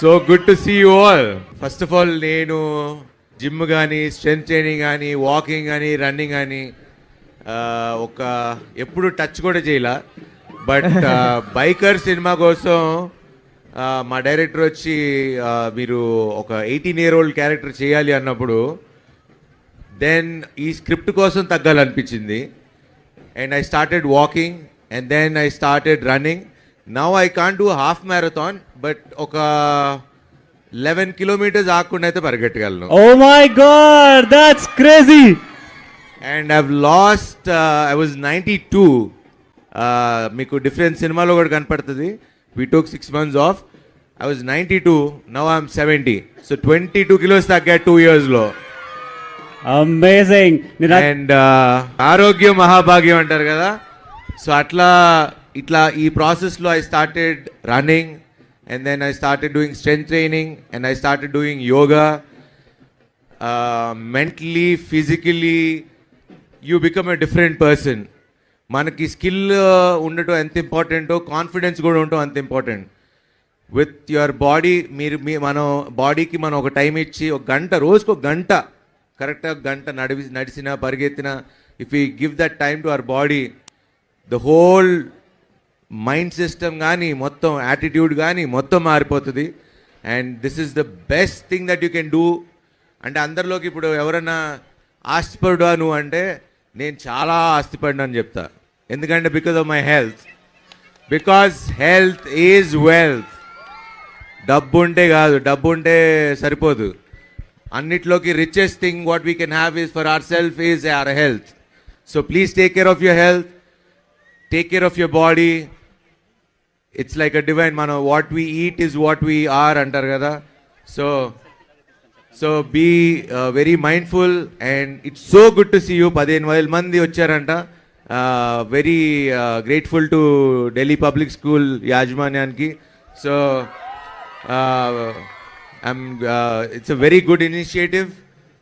So good to see you all. First of all నేను gym కానీ strength training కానీ walking కానీ running కానీ ఒక ఎప్పుడు టచ్ కూడా చేయలే. బట్ బైకర్ సినిమా కోసం మా డైరెక్టర్ వచ్చి మీరు ఒక 18-year-old క్యారెక్టర్ చేయాలి అన్నప్పుడు దెన్ ఈ స్క్రిప్ట్ కోసం తగ్గాలనిపించింది. And I started walking and then I started running. Now I can't do half marathon but ఒక 11 kilometers ఆకుండా అయితే పరిగెట్టగలను. Oh my God, that's crazy. And I've lost, I was 92. మీకు difference సినిమాలో కూడా కనపడుతుంది. We took 6 months off. I was 92, now I'm 70. So 22 kilos తగ్గా 2 years లో. Amazing. And ఆరోగ్యం మహాభాగ్యం అంటారు కదా. సో ఇట్లా ఈ ప్రాసెస్లో I started running and then I started doing strength training and I started doing yoga. Mentally, physically, you become a different person. మనకి skill ఉండటం ఎంత ఇంపార్టెంటో కాన్ఫిడెన్స్ కూడా ఉండటం అంత ఇంపార్టెంట్. విత్ యువర్ బాడీ మనం బాడీకి మనం ఒక టైం ఇచ్చి ఒక గంట, రోజుకు ఒక గంట కరెక్ట్గా గంట నడిచినా పరిగెత్తినా, if you give that time to our body, the whole mind system కానీ మొత్తం యాటిట్యూడ్ కానీ మొత్తం మారిపోతుంది. And this is the best thing that you can do. అంటే అందరిలోకి ఇప్పుడు ఎవరైనా ఆస్తిపడువా నువ్వు అంటే నేను చాలా ఆస్తిపడినా అని చెప్తా. ఎందుకంటే because of my health. Because health is wealth. డబ్బు ఉంటే కాదు, డబ్బు ఉంటే సరిపోదు. అన్నిట్లోకి richest thing what we can have is for our self is our health. So please take care of your health, take care of your body. It's like a divine. మనం what we eat is what we are అంటారు కదా. So be very mindful and it's so good to see you. 15,000 మంది వచ్చారంట. Very grateful to Delhi public school యాజమాన్యానికి. So it's a very good initiative.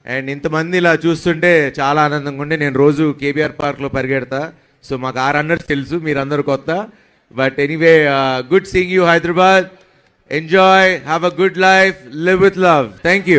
And ఇంతమంది ఇలా చూస్తుంటే చాలా ఆనందంగా ఉండే. నేను రోజు కేబీఆర్ పార్క్లో పరిగెడతా. సో మాకు 6 runners తెలుసు, మీరందరూ కొత్త. But anyway, good seeing you Hyderabad. Enjoy, have a good life, live with love. Thank you.